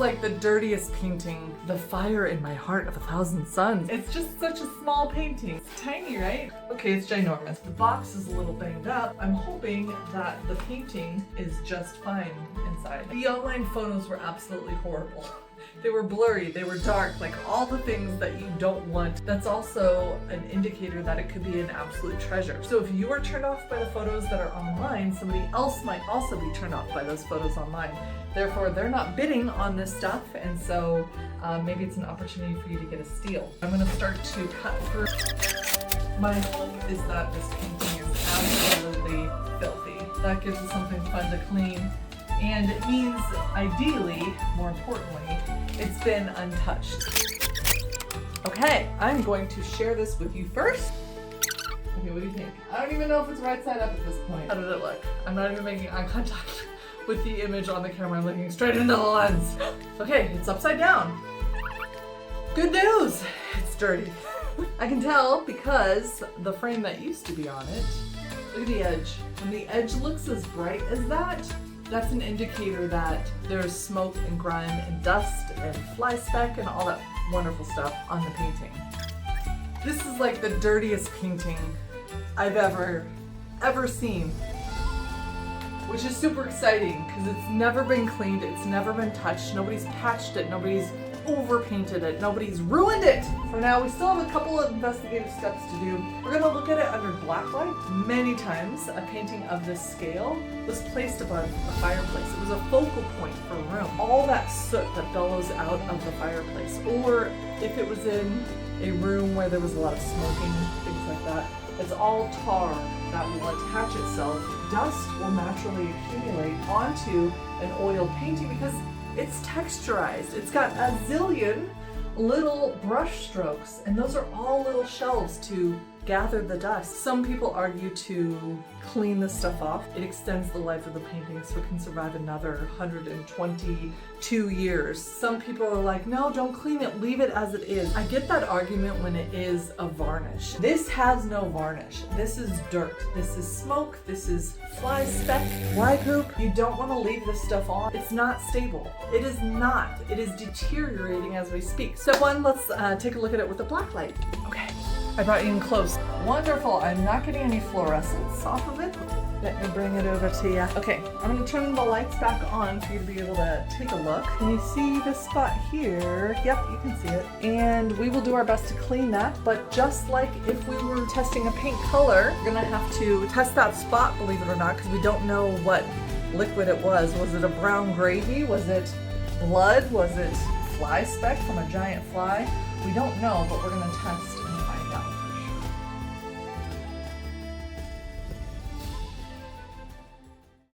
like the dirtiest painting, The Fire in My Heart of 1,000 Suns. It's just such a small painting. It's tiny, right? Okay, it's ginormous. The box is a little banged up. I'm hoping that the painting is just fine inside. The online photos were absolutely horrible. They were blurry, they were dark, like all the things that you don't want. That's also an indicator that it could be an absolute treasure. So if you are turned off by the photos that are online, somebody else might also be turned off by those photos online. Therefore, they're not bidding on this stuff, and so maybe it's an opportunity for you to get a steal. I'm gonna start to cut through. My hope is that this painting is absolutely filthy. That gives us something fun to clean. And it means, ideally, more importantly, it's been untouched. Okay, I'm going to share this with you first. Okay, what do you think? I don't even know if it's right side up at this point. How did it look? I'm not even making eye contact with the image on the camera. I'm looking straight into the lens. Okay, it's upside down. Good news! It's dirty. I can tell because the frame that used to be on it, look at the edge. When the edge looks as bright as that, that's an indicator that there's smoke and grime and dust and fly speck and all that wonderful stuff on the painting. This is like the dirtiest painting I've ever seen, which is super exciting because it's never been cleaned, it's never been touched, nobody's patched it, nobody's overpainted it, nobody's ruined it. For now, we still have a couple of investigative steps to do. We're gonna look at it under black light. Many times, a painting of this scale was placed above a fireplace. It was a focal point for a room. All that soot that billows out of the fireplace, or if it was in a room where there was a lot of smoking, things like that, it's all tar that will attach itself. Dust will naturally accumulate onto an oiled painting because it's texturized. It's got a zillion little brush strokes, and those are all little shelves to gather the dust. Some people argue to clean this stuff off. It extends the life of the painting so it can survive another 122 years. Some people are like, no, don't clean it, leave it as it is. I get that argument when it is a varnish. This has no varnish. This is dirt. This is smoke. This is fly speck, fly poop. You don't want to leave this stuff on. It's not stable. It is not. It is deteriorating as we speak. Step one, let's take a look at it with a black light. Okay. I brought you in close. Wonderful. I'm not getting any fluorescence off of it. Let me bring it over to you. Okay, I'm going to turn the lights back on for you to be able to take a look. Can you see this spot here? Yep, you can see it. And we will do our best to clean that, but just like if we were testing a paint color, we're going to have to test that spot, believe it or not, because we don't know what liquid it was. Was it a brown gravy? Was it blood? Was it fly speck from a giant fly? We don't know, but we're going to test